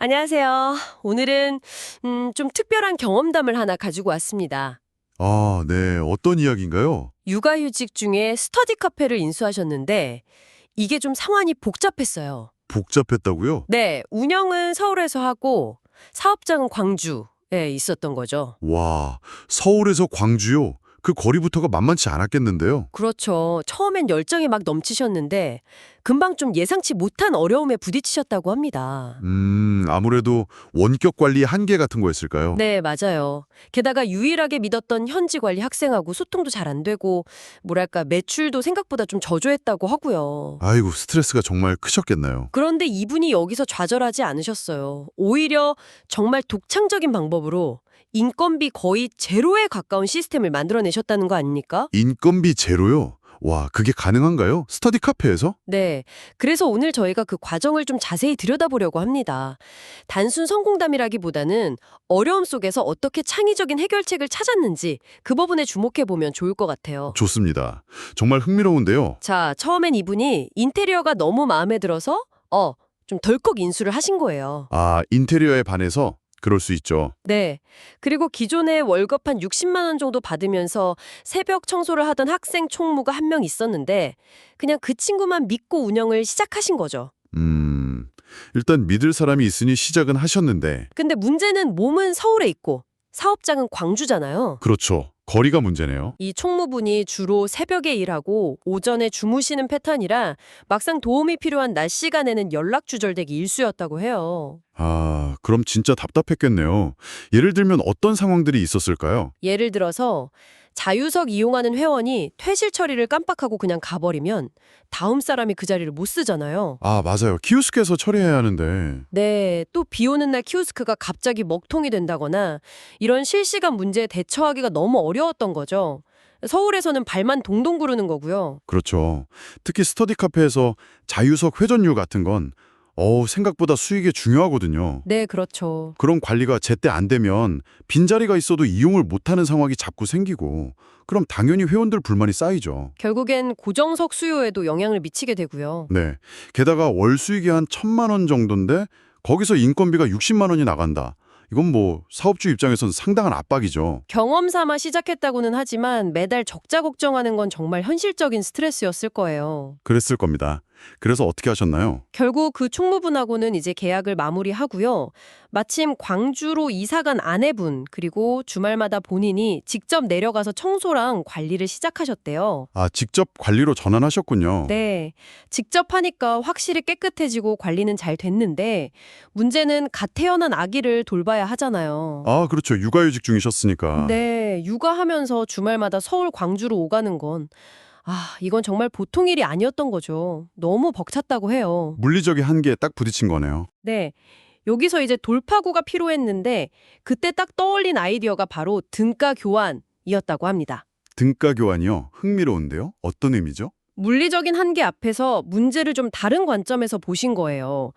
안녕하세요. 오늘은 좀 특별한 경험담을 하나 가지고 왔습니다. 아, 네. 어떤 이야기인가요? 육아휴직 중에 스터디 카페를 인수하셨는데 이게 좀 상황이 복잡했어요. 복잡했다고요? 네, 운영은 서울에서 하고 사업장은 광주에 있었던 거죠. 와, 서울에서 광주요? 그 거리부터가 만만치 않았겠는데요? 그렇죠. 처음엔 열정이 막 넘치셨는데 금방 좀 예상치 못한 어려움에 부딪히셨다고 합니다. 아무래도 원격 관리 한계 같은 거였을까요? 네, 맞아요. 게다가 유일하게 믿었던 현지 관리 학생하고 소통도 잘 안 되고, 뭐랄까, 매출도 생각보다 좀 저조했다고 하고요. 아이고, 스트레스가 정말 크셨겠나요? 그런데 이분이 여기서 좌절하지 않으셨어요. 오히려 정말 독창적인 방법으로 인건비 거의 제로에 가까운 시스템을 만들어내셨다는 거 아닙니까? 인건비 제로요? 와, 그게 가능한가요? 스터디 카페에서? 네. 그래서 오늘 저희가 그 과정을 좀 자세히 들여다보려고 합니다. 단순 성공담이라기보다는 어려움 속에서 어떻게 창의적인 해결책을 찾았는지 그 부분에 주목해보면 좋을 것 같아요. 좋습니다. 정말 흥미로운데요. 자, 처음엔 이분이 인테리어가 너무 마음에 들어서 좀 덜컥 인수를 하신 거예요. 아, 인테리어에 반해서? 그럴 수 있죠. 네. 그리고 기존에 월급 한 60만 원 정도 받으면서 새벽 청소를 하던 학생 총무가 한 명 있었는데 그냥 그 친구만 믿고 운영을 시작하신 거죠. 일단 믿을 사람이 있으니 시작은 하셨는데, 근데 문제는 몸은 서울에 있고 사업장은 광주잖아요. 그렇죠. 거리가 문제네요. 이 총무분이 주로 새벽에 일하고 오전에 주무시는 패턴이라 막상 도움이 필요한 낮 시간에는 연락 주절되기 일쑤였다고 해요. 아, 그럼 진짜 답답했겠네요. 예를 들면 어떤 상황들이 있었을까요? 예를 들어서 자유석 이용하는 회원이 퇴실 처리를 깜빡하고 그냥 가버리면 다음 사람이 그 자리를 못 쓰잖아요. 아, 맞아요. 키오스크에서 처리해야 하는데. 네, 또 비 오는 날 키오스크가 갑자기 먹통이 된다거나 이런 실시간 문제에 대처하기가 너무 어려웠던 거죠. 서울에서는 발만 동동 구르는 거고요. 그렇죠. 특히 스터디 카페에서 자유석 회전율 같은 건 생각보다 수익이 중요하거든요. 네, 그렇죠. 그런 관리가 제때 안 되면 빈자리가 있어도 이용을 못하는 상황이 자꾸 생기고 그럼 당연히 회원들 불만이 쌓이죠. 결국엔 고정석 수요에도 영향을 미치게 되고요. 네. 게다가 월 수익이 한 1,000만 원 정도인데 거기서 인건비가 60만 원이 나간다. 이건 뭐 사업주 입장에선 상당한 압박이죠. 경험 삼아 시작했다고는 하지만 매달 적자 걱정하는 건 정말 현실적인 스트레스였을 거예요. 그랬을 겁니다. 그래서 어떻게 하셨나요? 결국 그 총무분하고는 이제 계약을 마무리하고요. 마침 광주로 이사간 아내분 그리고 주말마다 본인이 직접 내려가서 청소랑 관리를 시작하셨대요. 아, 직접 관리로 전환하셨군요. 네, 직접 하니까 확실히 깨끗해지고 관리는 잘 됐는데 문제는 갓 태어난 아기를 돌봐야 하잖아요. 아, 그렇죠. 육아휴직 중이셨으니까. 네, 육아하면서 주말마다 서울 광주로 오가는 건 이건 정말 보통 일이 아니었던 거죠. 너무 벅찼다고 해요. 물리적인 한계에 딱 부딪힌 거네요. 네. 여기서 이제 돌파구가 필요했는데 그때 딱 떠올린 아이디어가 바로 등가 교환이었다고 합니다. 등가 교환이요? 흥미로운데요? 어떤 의미죠? 물리적인 한계 앞에서 문제를 좀 다른 관점에서 보신 거예요.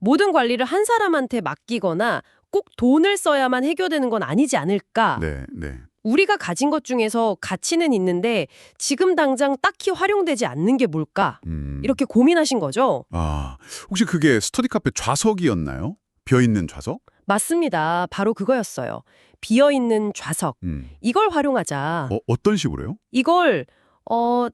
모든 관리를 한 사람한테 맡기거나 꼭 돈을 써야만 해결되는 건 아니지 않을까? 네, 네. 우리가 가진 것 중에서 가치는 있는데 지금 당장 딱히 활용되지 않는 게 뭘까? 이렇게 고민하신 거죠? 아, 혹시 그게 스터디 카페 좌석이었나요? 비어있는 좌석? 맞습니다. 바로 그거였어요. 비어있는 좌석. 이걸 활용하자. 어떤 식으로요? 이걸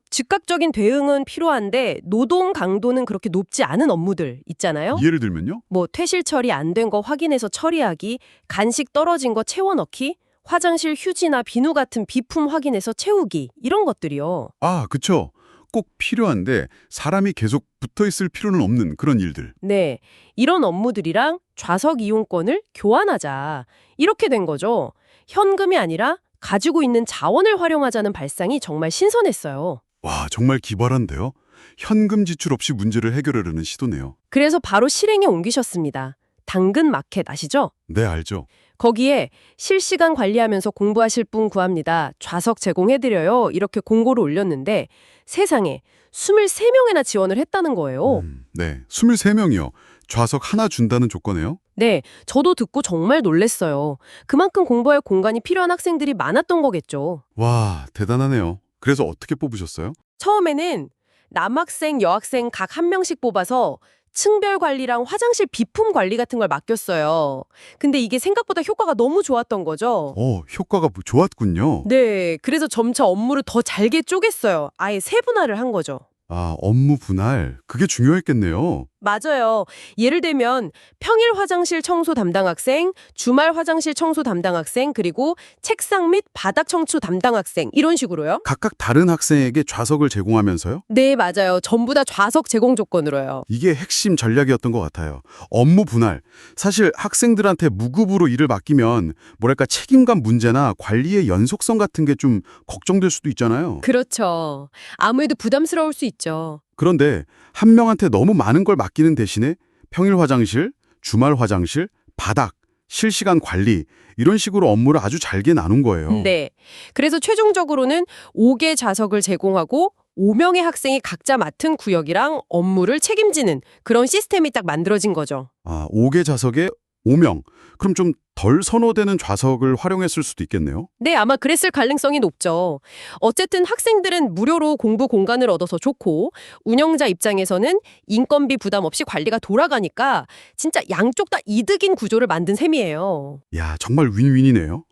즉각적인 대응은 필요한데 노동 강도는 그렇게 높지 않은 업무들 있잖아요. 예를 들면요? 뭐 퇴실 처리 안 된 거 확인해서 처리하기, 간식 떨어진 거 채워 넣기, 화장실 휴지나 비누 같은 비품 확인해서 채우기 이런 것들이요. 아, 그쵸. 꼭 필요한데 사람이 계속 붙어있을 필요는 없는 그런 일들. 네, 이런 업무들이랑 좌석 이용권을 교환하자. 이렇게 된 거죠. 현금이 아니라 가지고 있는 자원을 활용하자는 발상이 정말 신선했어요. 와, 정말 기발한데요? 현금 지출 없이 문제를 해결하려는 시도네요. 그래서 바로 실행에 옮기셨습니다. 당근 마켓 아시죠? 네, 알죠. 거기에 실시간 관리하면서 공부하실 분 구합니다. 좌석 제공해드려요. 이렇게 공고를 올렸는데 세상에 23명이나 지원을 했다는 거예요. 네, 23명이요. 좌석 하나 준다는 조건이에요? 네, 저도 듣고 정말 놀랐어요. 그만큼 공부할 공간이 필요한 학생들이 많았던 거겠죠. 와, 대단하네요. 그래서 어떻게 뽑으셨어요? 처음에는 남학생, 여학생 각 한 명씩 뽑아서 층별 관리랑 화장실 비품 관리 같은 걸 맡겼어요. 근데 이게 생각보다 효과가 너무 좋았던 거죠. 효과가 좋았군요. 네, 그래서 점차 업무를 더 잘게 쪼갰어요. 아예 세분화를 한 거죠. 아, 업무 분할. 그게 중요했겠네요. 맞아요. 예를 들면 평일 화장실 청소 담당 학생, 주말 화장실 청소 담당 학생, 그리고 책상 및 바닥 청소 담당 학생 이런 식으로요. 각각 다른 학생에게 좌석을 제공하면서요? 네, 맞아요. 전부 다 좌석 제공 조건으로요. 이게 핵심 전략이었던 것 같아요. 업무 분할. 사실 학생들한테 무급으로 일을 맡기면 뭐랄까 책임감 문제나 관리의 연속성 같은 게 좀 걱정될 수도 있잖아요. 그렇죠. 아무래도 부담스러울 수 있죠. 그런데 한 명한테 너무 많은 걸 맡기는 대신에 평일 화장실, 주말 화장실, 바닥, 실시간 관리 이런 식으로 업무를 아주 잘게 나눈 거예요. 네. 그래서 최종적으로는 5개 좌석을 제공하고 5명의 학생이 각자 맡은 구역이랑 업무를 책임지는 그런 시스템이 딱 만들어진 거죠. 아, 5개 좌석에 5명. 그럼 좀 덜 선호되는 좌석을 활용했을 수도 있겠네요. 네, 아마 그랬을 가능성이 높죠. 어쨌든 학생들은 무료로 공부 공간을 얻어서 좋고 운영자 입장에서는 인건비 부담 없이 관리가 돌아가니까 진짜 양쪽 다 이득인 구조를 만든 셈이에요. 야, 정말 윈윈이네요.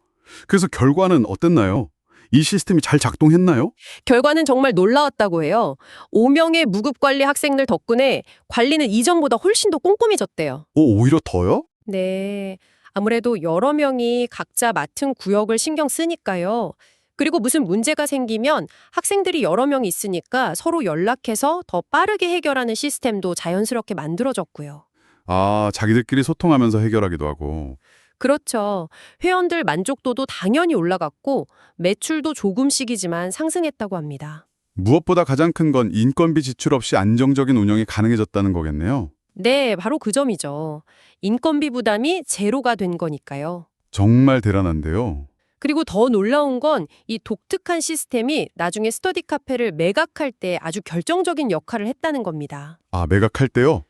그래서 결과는 어땠나요? 이 시스템이 잘 작동했나요? 결과는 정말 놀라웠다고 해요. 5명의 무급관리 학생들 덕분에 관리는 이전보다 훨씬 더 꼼꼼해졌대요. 오히려 더요? 네. 아무래도 여러 명이 각자 맡은 구역을 신경 쓰니까요. 그리고 무슨 문제가 생기면 학생들이 여러 명 있으니까 서로 연락해서 더 빠르게 해결하는 시스템도 자연스럽게 만들어졌고요. 아, 자기들끼리 소통하면서 해결하기도 하고. 그렇죠. 회원들 만족도도 당연히 올라갔고 매출도 조금씩이지만 상승했다고 합니다. 무엇보다 가장 큰 건 인건비 지출 없이 안정적인 운영이 가능해졌다는 거겠네요. 네, 바로 그 점이죠. 인건비 부담이 제로가 된 거니까요. 정말 대단한데요. 그리고 더 놀라운 건 이 독특한 시스템이 나중에 스터디 카페를 매각할 때 아주 결정적인 역할을 했다는 겁니다. 아, 매각할 때요?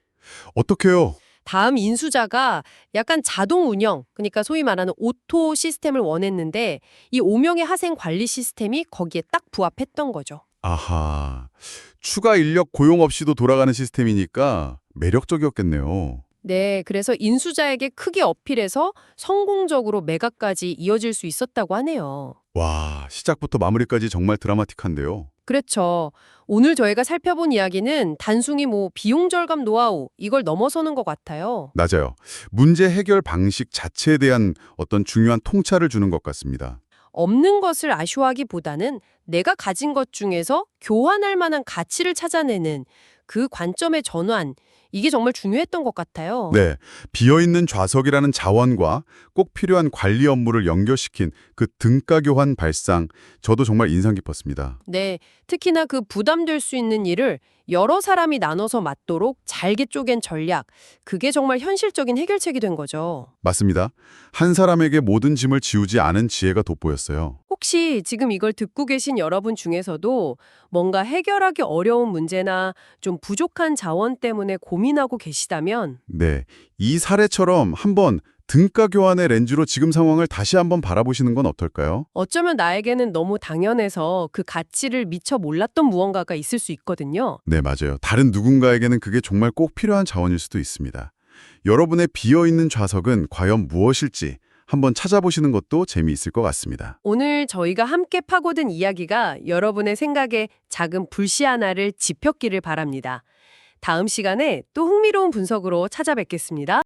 어떻게요? 다음 인수자가 약간 자동 운영, 그러니까 소위 말하는 오토 시스템을 원했는데 이 5명의 학생 관리 시스템이 거기에 딱 부합했던 거죠. 아하, 추가 인력 고용 없이도 돌아가는 시스템이니까 매력적이었겠네요. 네, 그래서 인수자에게 크게 어필해서 성공적으로 매각까지 이어질 수 있었다고 하네요. 와, 시작부터 마무리까지 정말 드라마틱한데요. 그렇죠. 오늘 저희가 살펴본 이야기는 단순히 비용 절감 노하우 이걸 넘어서는 것 같아요. 맞아요. 문제 해결 방식 자체에 대한 어떤 중요한 통찰을 주는 것 같습니다. 없는 것을 아쉬워하기보다는 내가 가진 것 중에서 교환할 만한 가치를 찾아내는 그 관점의 전환, 이게 정말 중요했던 것 같아요. 네, 비어있는 좌석이라는 자원과 꼭 필요한 관리 업무를 연결시킨 그 등가 교환 발상, 저도 정말 인상 깊었습니다. 네, 특히나 그 부담될 수 있는 일을 여러 사람이 나눠서 맡도록 잘게 쪼갠 전략, 그게 정말 현실적인 해결책이 된 거죠. 맞습니다. 한 사람에게 모든 짐을 지우지 않은 지혜가 돋보였어요. 혹시 지금 이걸 듣고 계신 여러분 중에서도 뭔가 해결하기 어려운 문제나 좀 부족한 자원 때문에 고민하고 계시다면 네, 이 사례처럼 한번 등가 교환의 렌즈로 지금 상황을 다시 한번 바라보시는 건 어떨까요? 어쩌면 나에게는 너무 당연해서 그 가치를 미처 몰랐던 무언가가 있을 수 있거든요. 네, 맞아요. 다른 누군가에게는 그게 정말 꼭 필요한 자원일 수도 있습니다. 여러분의 비어있는 좌석은 과연 무엇일지 한번 찾아보시는 것도 재미있을 것 같습니다. 오늘 저희가 함께 파고든 이야기가 여러분의 생각에 작은 불씨 하나를 지폈기를 바랍니다. 다음 시간에 또 흥미로운 분석으로 찾아뵙겠습니다.